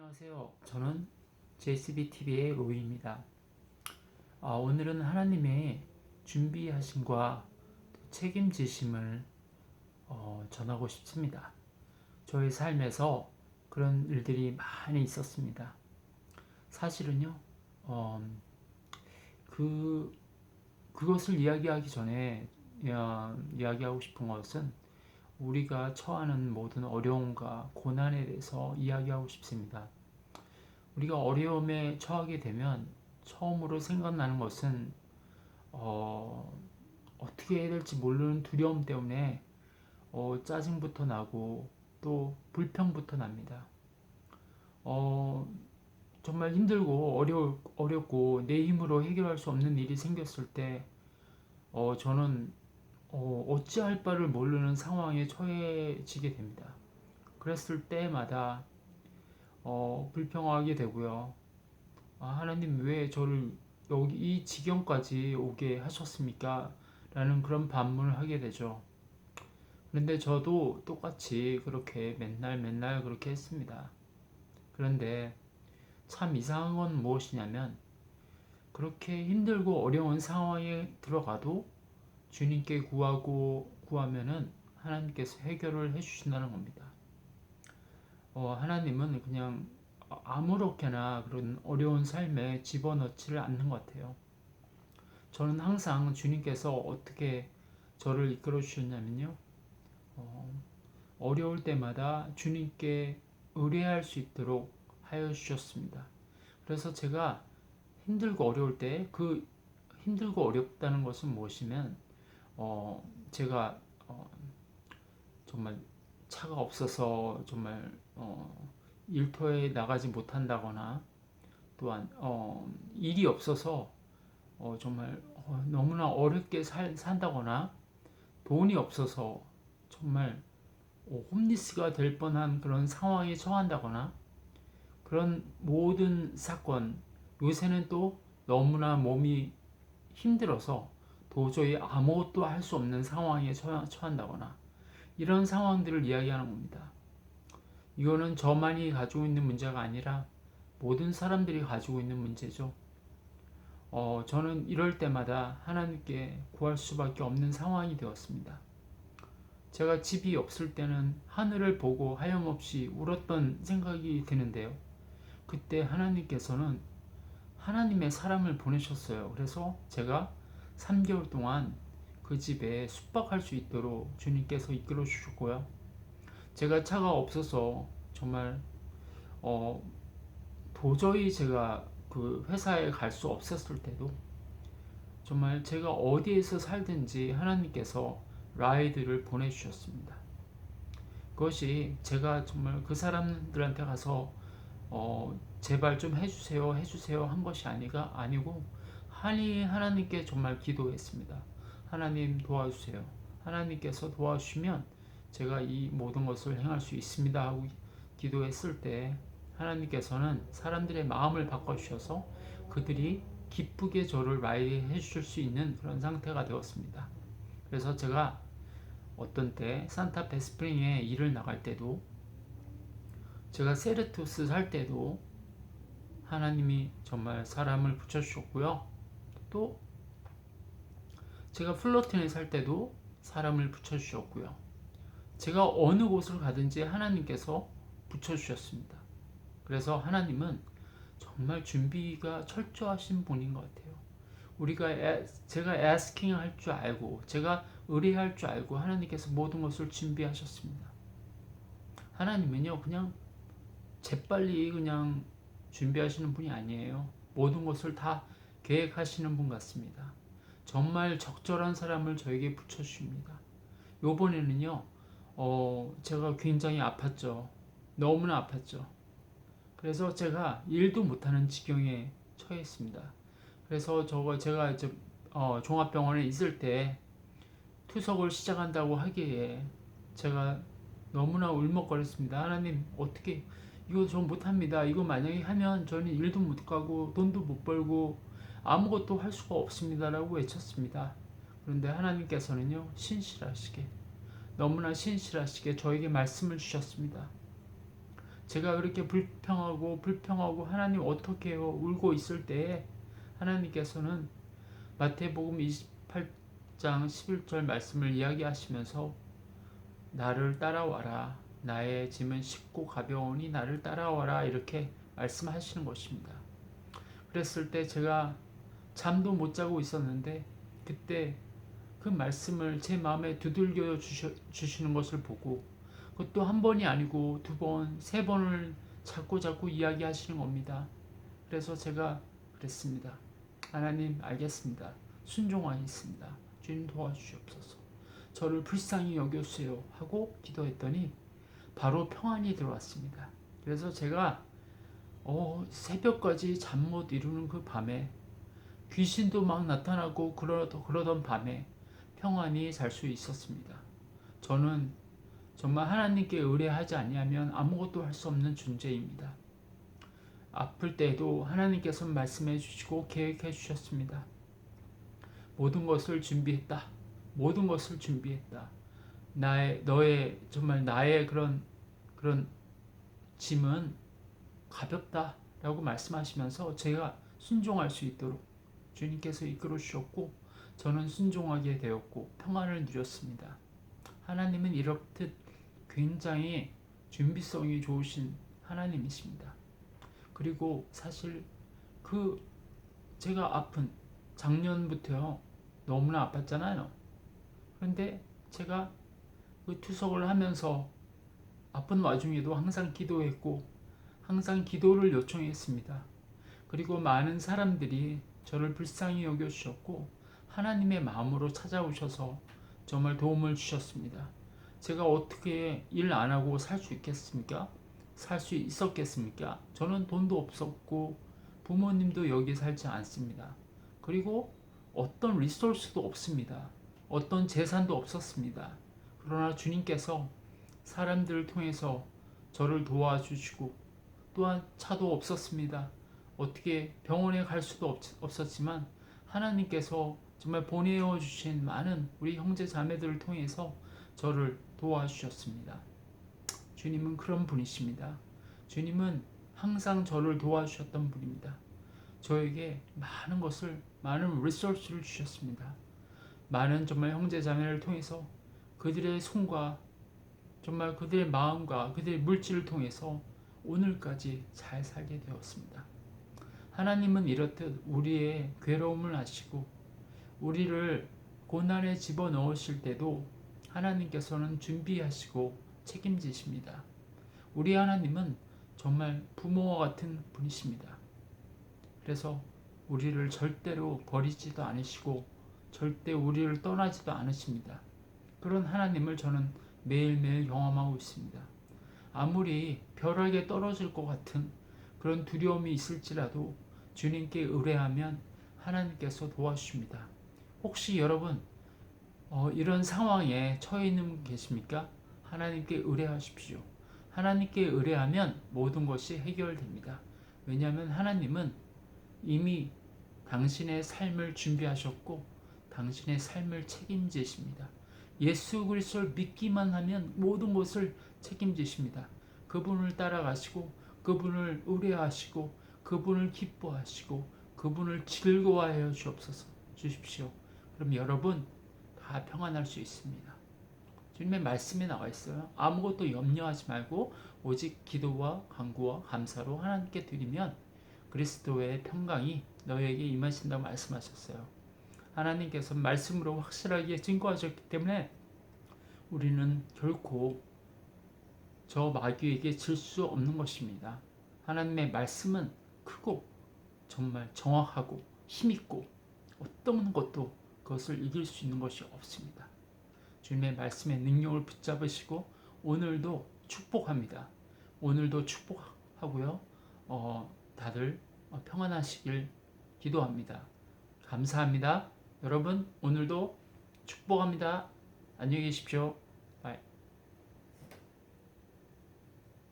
안녕하세요. 저는 JCBTV의 로이입니다. 오늘은 하나님의 준비하심과 책임지심을 전하고 싶습니다. 저의 삶에서 그런 일들이 많이 있었습니다. 사실은요, 어, 그것을 이야기하기 전에 이야기하고 싶은 것은 우리가 처하는 모든 어려움과 고난에 대해서 이야기하고 싶습니다. 우리가 어려움에 처하게 되면 처음으로 생각나는 것은 어떻게 해야 될지 모르는 두려움 때문에 짜증부터 나고 또 불평부터 납니다. 어, 정말 힘들고 어렵고 내 힘으로 해결할 수 없는 일이 생겼을 때 저는 어찌할 바를 모르는 상황에 처해지게 됩니다. 그랬을 때마다 불평하게 되고요. 하나님 왜 저를 여기 이 지경까지 오게 하셨습니까? 라는 그런 반문을 하게 되죠. 그런데 저도 똑같이 그렇게 맨날 그렇게 했습니다. 그런데 참 이상한 건 무엇이냐면 그렇게 힘들고 어려운 상황에 들어가도 주님께 구하면은 하나님께서 해결을 해주신다는 겁니다. 하나님은 그냥 아무렇게나 그런 어려운 삶에 집어넣지를 않는 것 같아요. 저는 항상 주님께서 어떻게 저를 이끌어 주셨냐면요. 어려울 때마다 주님께 의뢰할 수 있도록 하여 주셨습니다. 그래서 제가 힘들고 어려울 때 그 힘들고 어렵다는 것은 무엇이면 제가 정말 차가 없어서 정말 일터에 나가지 못한다거나 또한 일이 없어서 정말 너무나 어렵게 산다거나 돈이 없어서 정말 홈리스가 될 뻔한 그런 상황에 처한다거나 그런 모든 사건, 요새는 또 너무나 몸이 힘들어서 도저히 아무것도 할 수 없는 상황에 처한다거나 이런 상황들을 이야기하는 겁니다. 이거는 저만이 가지고 있는 문제가 아니라 모든 사람들이 가지고 있는 문제죠. 저는 이럴 때마다 하나님께 구할 수밖에 없는 상황이 되었습니다. 제가 집이 없을 때는 하늘을 보고 하염없이 울었던 생각이 드는데요. 그때 하나님께서는 하나님의 사람을 보내셨어요. 그래서 제가 3개월 동안 그 집에 숙박할 수 있도록 주님께서 이끌어 주셨고요. 제가 차가 없어서 정말 도저히 제가 그 회사에 갈 수 없었을 때도 정말 제가 어디에서 살든지 하나님께서 라이드를 보내주셨습니다. 그것이 제가 정말 그 사람들한테 가서 제발 좀 해주세요 한 것이 아니고 하나님께 정말 기도했습니다. 하나님 도와주세요. 하나님께서 도와주시면 제가 이 모든 것을 행할 수 있습니다 하고 기도했을 때 하나님께서는 사람들의 마음을 바꿔주셔서 그들이 기쁘게 저를 라이드해 주실 수 있는 그런 상태가 되었습니다. 그래서 제가 어떤 때 산타페 스프링에 일을 나갈 때도 제가 세르투스 살 때도 하나님이 정말 사람을 붙여주셨고요. 또 제가 플로틴에 살 때도 사람을 붙여주셨고요. 제가 어느 곳을 가든지 하나님께서 붙여주셨습니다. 그래서 하나님은 정말 준비가 철저하신 분인 것 같아요. 제가 asking 할 줄 알고 제가 의뢰할 줄 알고 하나님께서 모든 것을 준비하셨습니다. 하나님은요 그냥 재빨리 그냥 준비하시는 분이 아니에요. 모든 것을 다 계획하시는 분 같습니다. 정말 적절한 사람을 저에게 붙여주십니다. 요번에는요 제가 굉장히 아팠죠. 너무나 아팠죠. 그래서 제가 일도 못하는 지경에 처했습니다. 그래서 제가 이제 종합병원에 있을 때 투석을 시작한다고 하기에 제가 너무나 울먹거렸습니다. 하나님 어떻게 이거 저 못합니다. 이거 만약에 하면 저는 일도 못 가고 돈도 못 벌고 아무것도 할 수가 없습니다라고 외쳤습니다. 그런데 하나님께서는요 너무나 신실하시게 저에게 말씀을 주셨습니다. 제가 그렇게 불평하고 하나님 어떻게 해요? 울고 있을 때에 하나님께서는 마태복음 28장 11절 말씀을 이야기하시면서 나를 따라와라. 나의 짐은 쉽고 가벼우니 나를 따라와라. 이렇게 말씀하시는 것입니다. 그랬을 때 제가 잠도 못 자고 있었는데 그때 그 말씀을 제 마음에 두들겨 주시는 것을 보고 그것도 한 번이 아니고 두 번, 세 번을 자꾸 이야기하시는 겁니다. 그래서 제가 그랬습니다. 하나님 알겠습니다. 순종하겠습니다. 주님 도와주시옵소서. 저를 불쌍히 여겨주세요 하고 기도했더니 바로 평안이 들어왔습니다. 그래서 제가 새벽까지 잠 못 이루는 그 밤에 귀신도 막 나타나고 그러던 밤에 평안히 잘 수 있었습니다. 저는 정말 하나님께 의뢰하지 아니하면 아무것도 할 수 없는 존재입니다. 아플 때에도 하나님께서 말씀해 주시고 계획해 주셨습니다. 모든 것을 준비했다. 모든 것을 준비했다. 정말 나의 그런 짐은 가볍다라고 말씀하시면서 제가 순종할 수 있도록 주님께서 이끌어 주셨고 저는 순종하게 되었고 평안을 누렸습니다. 하나님은 이렇듯 굉장히 준비성이 좋으신 하나님이십니다. 그리고 사실 제가 아픈 작년부터요 너무나 아팠잖아요. 그런데 제가 그 투석을 하면서 아픈 와중에도 항상 기도했고 항상 기도를 요청했습니다. 그리고 많은 사람들이 저를 불쌍히 여겨주셨고 하나님의 마음으로 찾아오셔서 정말 도움을 주셨습니다. 제가 어떻게 일 안 하고 살 수 있겠습니까? 살 수 있었겠습니까? 저는 돈도 없었고 부모님도 여기 살지 않습니다. 그리고 어떤 리소스도 없습니다. 어떤 재산도 없었습니다. 그러나 주님께서 사람들을 통해서 저를 도와주시고 또한 차도 없었습니다. 어떻게 병원에 갈 수도 없었지만 하나님께서 정말 보내어 주신 많은 우리 형제 자매들을 통해서 저를 도와주셨습니다. 주님은 그런 분이십니다. 주님은 항상 저를 도와주셨던 분입니다. 저에게 많은 리소스를 주셨습니다. 많은 정말 형제 자매를 통해서 그들의 손과 정말 그들의 마음과 그들의 물질을 통해서 오늘까지 잘 살게 되었습니다. 하나님은 이렇듯 우리의 괴로움을 아시고 우리를 고난에 집어넣으실 때도 하나님께서는 준비하시고 책임지십니다. 우리 하나님은 정말 부모와 같은 분이십니다. 그래서 우리를 절대로 버리지도 않으시고 절대 우리를 떠나지도 않으십니다. 그런 하나님을 저는 매일매일 경험하고 있습니다. 아무리 벼락에 떨어질 것 같은 그런 두려움이 있을지라도 주님께 의뢰하면 하나님께서 도와주십니다. 혹시 여러분 이런 상황에 처해 있는 분 계십니까? 하나님께 의뢰하십시오. 하나님께 의뢰하면 모든 것이 해결됩니다. 왜냐하면 하나님은 이미 당신의 삶을 준비하셨고 당신의 삶을 책임지십니다. 예수 그리스도를 믿기만 하면 모든 것을 책임지십니다. 그분을 따라가시고 그분을 의뢰하시고 그분을 기뻐하시고 그분을 즐거워하여 주십시오. 그럼 여러분 다 평안할 수 있습니다. 주님의 말씀에 나와 있어요. 아무것도 염려하지 말고 오직 기도와 간구와 감사로 하나님께 드리면 그리스도의 평강이 너에게 임하신다고 말씀하셨어요. 하나님께서 말씀으로 확실하게 증거하셨기 때문에 우리는 결코 저 마귀에게 질 수 없는 것입니다. 하나님의 말씀은 크고 정말 정확하고 힘있고 어떤 것도 그것을 이길 수 있는 것이 없습니다. 주님의 말씀의 능력을 붙잡으시고 오늘도 축복합니다. 오늘도 축복하고요. 다들 평안하시길 기도합니다. 감사합니다. 여러분 오늘도 축복합니다. 안녕히 계십시오.